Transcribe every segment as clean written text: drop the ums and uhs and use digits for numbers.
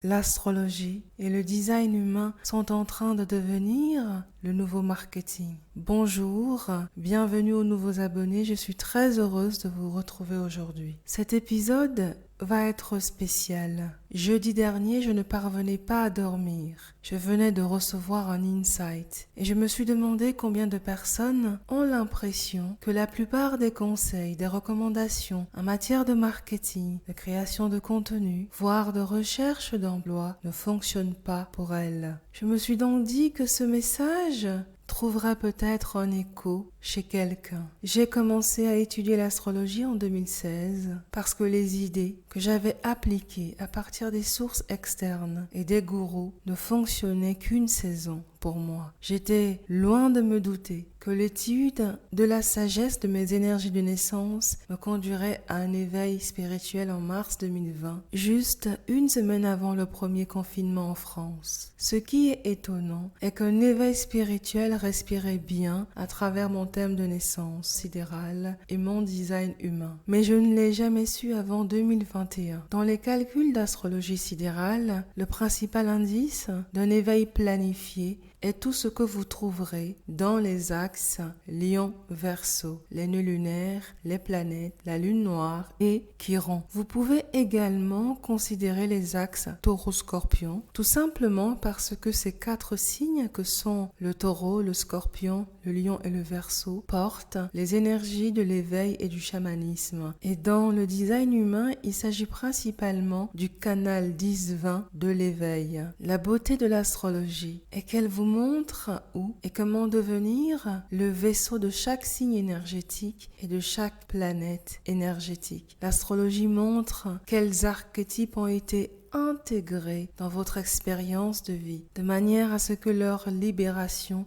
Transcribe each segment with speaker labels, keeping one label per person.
Speaker 1: L'astrologie et le design humain sont en train de devenir le nouveau marketing. Bonjour, bienvenue aux nouveaux abonnés, je suis très heureuse de vous retrouver aujourd'hui. Cet épisode va être spécial. Jeudi dernier, je ne parvenais pas à dormir. Je venais de recevoir un insight et je me suis demandé combien de personnes ont l'impression que la plupart des conseils, des recommandations en matière de marketing, de création de contenu, voire de recherche d'emploi ne fonctionnent pas pour elles. Je me suis donc dit que ce message trouverait peut-être un écho chez quelqu'un. J'ai commencé à étudier l'astrologie en 2016 parce que les idées que j'avais appliquées à partir des sources externes et des gourous ne fonctionnaient qu'une saison pour moi. J'étais loin de me douter que l'étude de la sagesse de mes énergies de naissance me conduirait à un éveil spirituel en mars 2020, juste une semaine avant le premier confinement en France. Ce qui est étonnant est qu'un éveil spirituel respirait bien à travers mon thème de naissance sidéral et mon design humain. Mais je ne l'ai jamais su avant 2021. Dans les calculs d'astrologie sidérale, le principal indice d'un éveil planifié est tout ce que vous trouverez dans les axes Lion-Verseau, les nœuds lunaires, les planètes, la lune noire et Chiron. Vous pouvez également considérer les axes Taureau-Scorpion, tout simplement parce que ces quatre signes que sont le Taureau, le Scorpion, le Lion et le Verseau portent les énergies de l'éveil et du chamanisme. Et dans le design humain, il s'agit principalement du canal 10-20 de l'éveil. La beauté de l'astrologie est qu'elle vous montre où et comment devenir le vaisseau de chaque signe énergétique et de chaque planète énergétique. L'astrologie montre quels archétypes ont été intégrés dans votre expérience de vie, de manière à ce que leur libération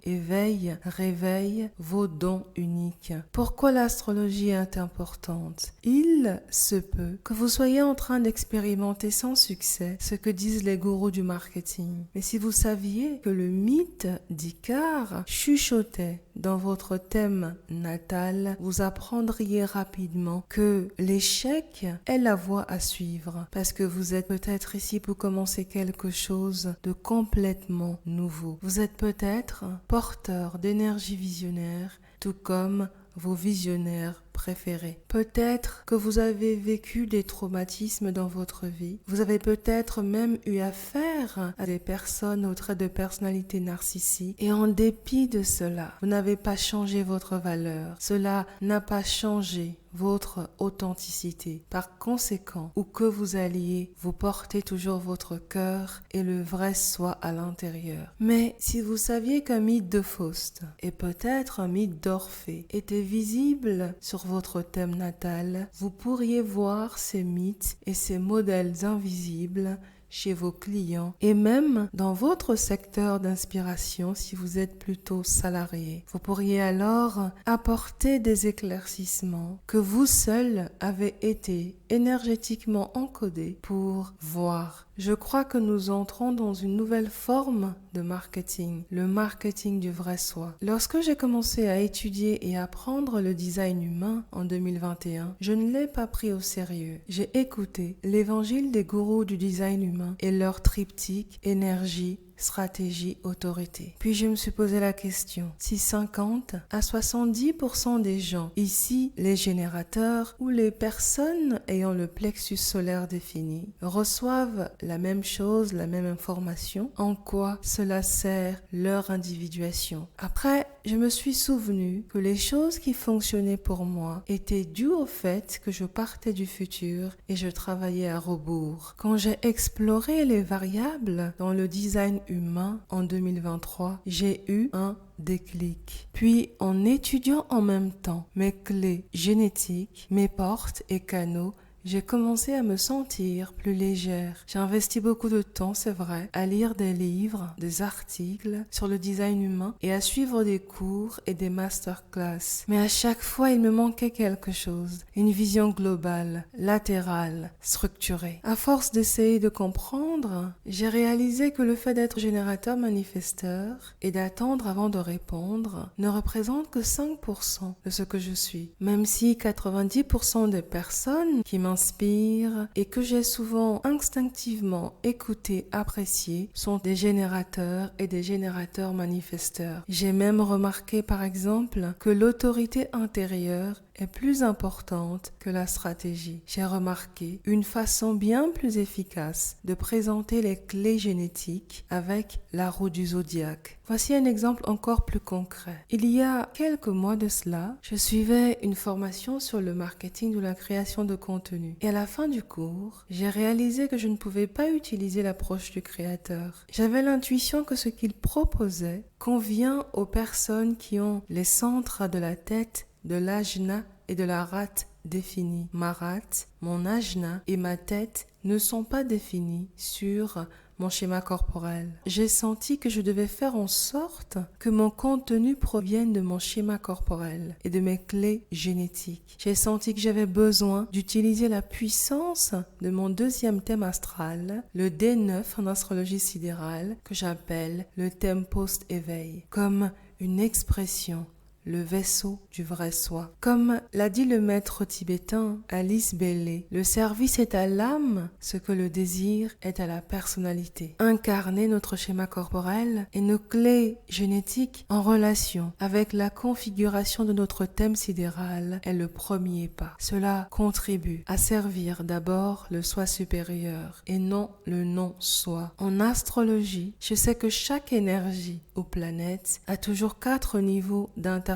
Speaker 1: réveille vos dons uniques. Pourquoi l'astrologie est importante? Il se peut que vous soyez en train d'expérimenter sans succès ce que disent les gourous du marketing. Mais si vous saviez que le mythe d'Icare chuchotait dans votre thème natal, vous apprendriez rapidement que l'échec est la voie à suivre, parce que vous êtes peut-être ici pour commencer quelque chose de complètement nouveau. Vous êtes peut-être porteur d'énergie visionnaire, tout comme vos visionnaires préférés. Peut-être que vous avez vécu des traumatismes dans votre vie. Vous avez peut-être même eu affaire à des personnes aux traits de personnalité narcissique. Et en dépit de cela, vous n'avez pas changé votre valeur. Cela n'a pas changé votre authenticité. Par conséquent, où que vous alliez, vous portez toujours votre cœur et le vrai soi à l'intérieur. Mais si vous saviez qu'un mythe de Faust et peut-être un mythe d'Orphée était visible sur votre thème natal, vous pourriez voir ces mythes et ces modèles invisibles chez vos clients et même dans votre secteur d'inspiration si vous êtes plutôt salarié. Vous pourriez alors apporter des éclaircissements que vous seul avez été énergétiquement encodés pour voir. Je crois que nous entrons dans une nouvelle forme de marketing, le marketing du vrai soi. Lorsque j'ai commencé à étudier et apprendre le design humain en 2021, je ne l'ai pas pris au sérieux. J'ai écouté l'évangile des gourous du design humain et leur triptyque énergie, stratégie, autorité. Puis je me suis posé la question, si 50 à 70% des gens, ici les générateurs ou les personnes ayant le plexus solaire défini, reçoivent la même chose, la même information, en quoi cela sert leur individuation? Après, je me suis souvenu que les choses qui fonctionnaient pour moi étaient dues au fait que je partais du futur et je travaillais à rebours. Quand j'ai exploré les variables dans le design humain en 2023, j'ai eu un déclic. Puis, en étudiant en même temps mes clés génétiques, mes portes et canaux, j'ai commencé à me sentir plus légère. J'ai investi beaucoup de temps, c'est vrai, à lire des livres, des articles sur le design humain et à suivre des cours et des masterclass. Mais à chaque fois, il me manquait quelque chose. Une vision globale, latérale, structurée. À force d'essayer de comprendre, j'ai réalisé que le fait d'être générateur manifesteur et d'attendre avant de répondre ne représente que 5% de ce que je suis. Même si 90% des personnes qui m'intéressent m'inspirent et que j'ai souvent instinctivement écouté, apprécié sont des générateurs et des générateurs manifesteurs. J'ai même remarqué par exemple que l'autorité intérieure est plus importante que la stratégie. J'ai remarqué une façon bien plus efficace de présenter les clés génétiques avec la roue du zodiaque. Voici un exemple encore plus concret. Il y a quelques mois de cela, je suivais une formation sur le marketing ou la création de contenu. Et à la fin du cours, j'ai réalisé que je ne pouvais pas utiliser l'approche du créateur. J'avais l'intuition que ce qu'il proposait convient aux personnes qui ont les centres de la tête, de l'ajna et de la rate définis. Ma rate, mon ajna et ma tête ne sont pas définis sur mon schéma corporel. J'ai senti que je devais faire en sorte que mon contenu provienne de mon schéma corporel et de mes clés génétiques. J'ai senti que j'avais besoin d'utiliser la puissance de mon deuxième thème astral, le D9 en astrologie sidérale, que j'appelle le thème post-éveil, comme une expression, le vaisseau du vrai soi. Comme l'a dit le maître tibétain Alice Bailey, le service est à l'âme ce que le désir est à la personnalité. Incarner notre schéma corporel et nos clés génétiques en relation avec la configuration de notre thème sidéral est le premier pas. Cela contribue à servir d'abord le soi supérieur et non le non-soi. En astrologie, je sais que chaque énergie ou planète a toujours 4 niveaux d'interprétation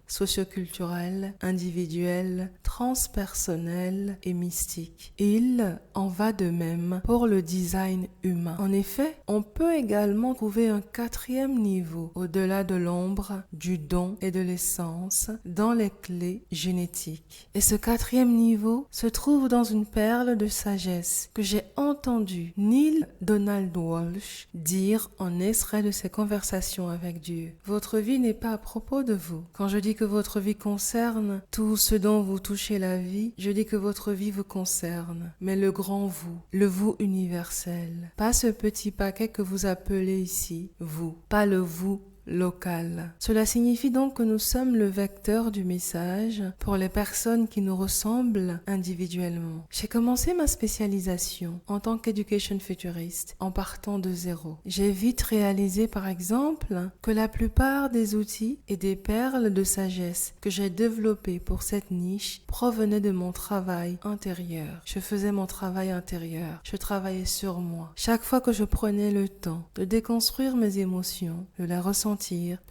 Speaker 1: socioculturelle, individuelle, transpersonnelle et mystique. Il en va de même pour le design humain. En effet, on peut également trouver un 4e niveau au-delà de l'ombre, du don et de l'essence dans les clés génétiques. Et ce 4e niveau se trouve dans une perle de sagesse que j'ai entendu Neil Donald Walsh dire en extrait de ses conversations avec Dieu. Votre vie n'est pas à propos de vous. Quand je dis que votre vie concerne tout ce dont vous touchez la vie, je dis que votre vie vous concerne, mais le grand vous, le vous universel. Pas ce petit paquet que vous appelez ici vous, pas le vous local. Cela signifie donc que nous sommes le vecteur du message pour les personnes qui nous ressemblent individuellement. J'ai commencé ma spécialisation en tant qu'education futuriste en partant de zéro. J'ai vite réalisé par exemple que la plupart des outils et des perles de sagesse que j'ai développés pour cette niche provenaient de mon travail intérieur. Je faisais mon travail intérieur. Je travaillais sur moi. Chaque fois que je prenais le temps de déconstruire mes émotions, de les ressentir,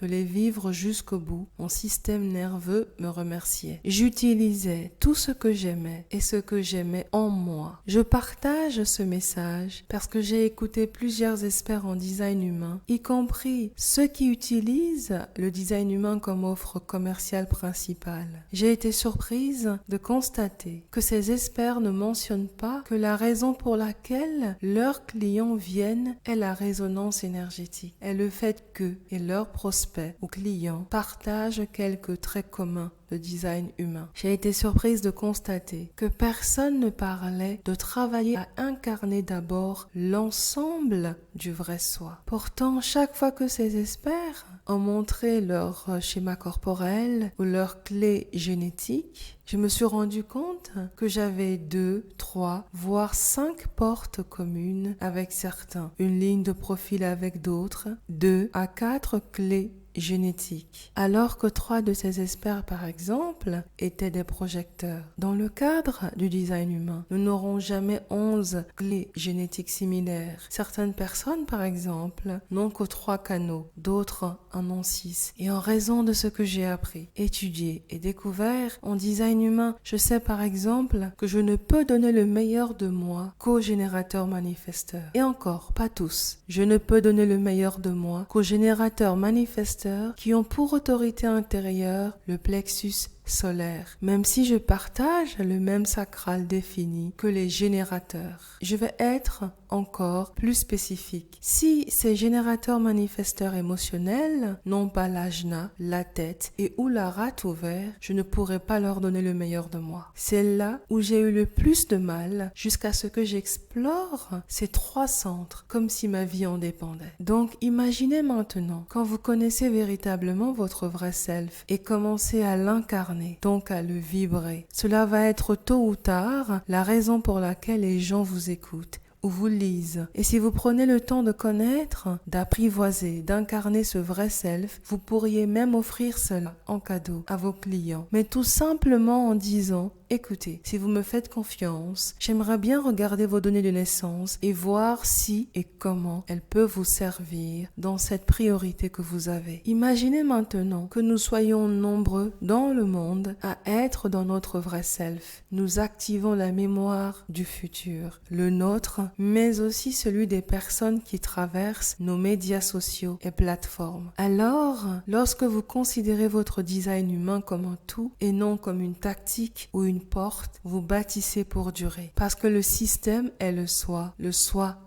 Speaker 1: de les vivre jusqu'au bout, mon système nerveux me remerciait. J'utilisais tout ce que j'aimais et ce que j'aimais en moi. Je partage ce message parce que j'ai écouté plusieurs experts en design humain, y compris ceux qui utilisent le design humain comme offre commerciale principale. J'ai été surprise de constater que ces experts ne mentionnent pas que la raison pour laquelle leurs clients viennent est la résonance énergétique, est le fait que leurs prospects ou clients partagent quelques traits communs de design humain. J'ai été surprise de constater que personne ne parlait de travailler à incarner d'abord l'ensemble du vrai soi. Pourtant, chaque fois que ces experts ont montré leur schéma corporel ou leurs clés génétiques, je me suis rendu compte que j'avais 2, 3, voire 5 portes communes avec certains, une ligne de profil avec d'autres, 2 à 4 clés génétique, alors que 3 de ces experts, par exemple, étaient des projecteurs. Dans le cadre du design humain, nous n'aurons jamais 11 clés génétiques similaires. Certaines personnes, par exemple, n'ont que 3 canaux, d'autres en ont 6. Et en raison de ce que j'ai appris, étudié et découvert en design humain, je sais par exemple que je ne peux donner le meilleur de moi qu'aux générateurs manifesteurs. Et encore, pas tous. Je ne peux donner le meilleur de moi qu'aux générateurs manifesteurs qui ont pour autorité intérieure le plexus solaire, même si je partage le même sacral défini que les générateurs. Je vais être encore plus spécifique. Si ces générateurs manifesteurs émotionnels n'ont pas l'ajna, la tête et ou la rate ouvert, je ne pourrai pas leur donner le meilleur de moi. C'est là où j'ai eu le plus de mal jusqu'à ce que j'explore ces 3 centres comme si ma vie en dépendait. Donc imaginez maintenant quand vous connaissez véritablement votre vrai self et commencez à l'incarner l'incarner, donc à le vibrer. Cela va être tôt ou tard la raison pour laquelle les gens vous écoutent ou vous lisent. Et si vous prenez le temps de connaître, d'apprivoiser, d'incarner ce vrai self, vous pourriez même offrir cela en cadeau à vos clients. Mais tout simplement en disant: écoutez, si vous me faites confiance, j'aimerais bien regarder vos données de naissance et voir si et comment elles peuvent vous servir dans cette priorité que vous avez. Imaginez maintenant que nous soyons nombreux dans le monde à être dans notre vrai self. Nous activons la mémoire du futur, le nôtre, mais aussi celui des personnes qui traversent nos médias sociaux et plateformes. Alors, lorsque vous considérez votre design humain comme un tout et non comme une tactique ou une porte, vous bâtissez pour durer. Parce que le système est le soi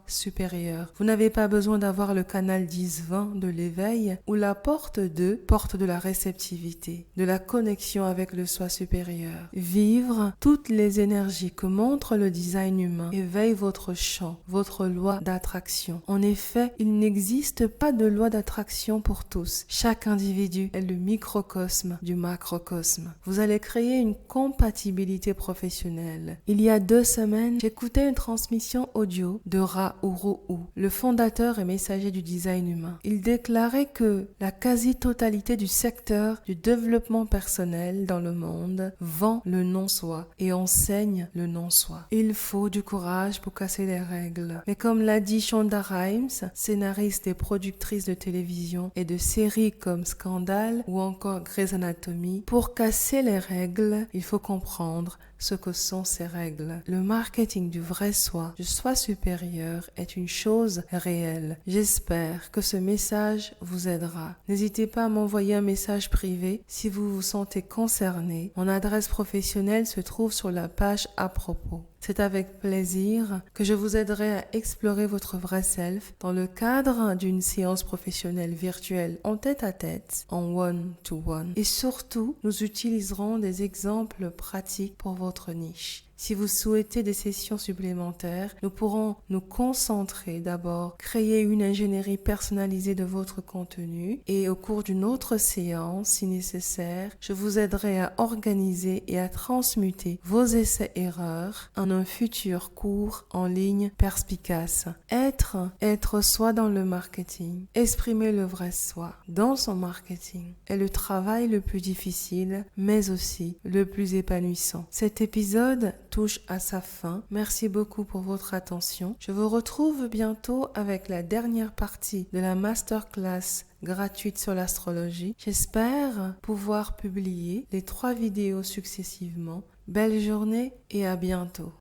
Speaker 1: supérieur. Vous n'avez pas besoin d'avoir le canal 10-20 de l'éveil ou la porte de la réceptivité, de la connexion avec le soi supérieur. Vivre toutes les énergies que montre le design humain éveille votre champ, votre loi d'attraction. En effet, il n'existe pas de loi d'attraction pour tous. Chaque individu est le microcosme du macrocosme. Vous allez créer une compatibilité professionnelle. Il y a 2 semaines, j'écoutais une transmission audio de Ra Uru, le fondateur et messager du design humain. Il déclarait que la quasi-totalité du secteur du développement personnel dans le monde vend le non-soi et enseigne le non-soi. Il faut du courage pour casser les règles. Mais comme l'a dit Shonda Rhimes, scénariste et productrice de télévision et de séries comme Scandale ou encore Grey's Anatomy, pour casser les règles, il faut comprendre ce que sont ces règles. Le marketing du vrai soi, du soi supérieur, est une chose réelle. J'espère que ce message vous aidera. N'hésitez pas à m'envoyer un message privé si vous vous sentez concerné. Mon adresse professionnelle se trouve sur la page à propos. C'est avec plaisir que je vous aiderai à explorer votre vrai self dans le cadre d'une séance professionnelle virtuelle en tête-à-tête, en one-to-one. Et surtout, nous utiliserons des exemples pratiques pour votre niche. Si vous souhaitez des sessions supplémentaires, nous pourrons nous concentrer d'abord, créer une ingénierie personnalisée de votre contenu et au cours d'une autre séance, si nécessaire, je vous aiderai à organiser et à transmuter vos essais-erreurs en un futur cours en ligne perspicace. Être soi dans le marketing, exprimer le vrai soi dans son marketing est le travail le plus difficile, mais aussi le plus épanouissant. Cet épisode touche à sa fin. Merci beaucoup pour votre attention. Je vous retrouve bientôt avec la dernière partie de la masterclass gratuite sur l'astrologie. J'espère pouvoir publier les 3 vidéos successivement. Belle journée et à bientôt.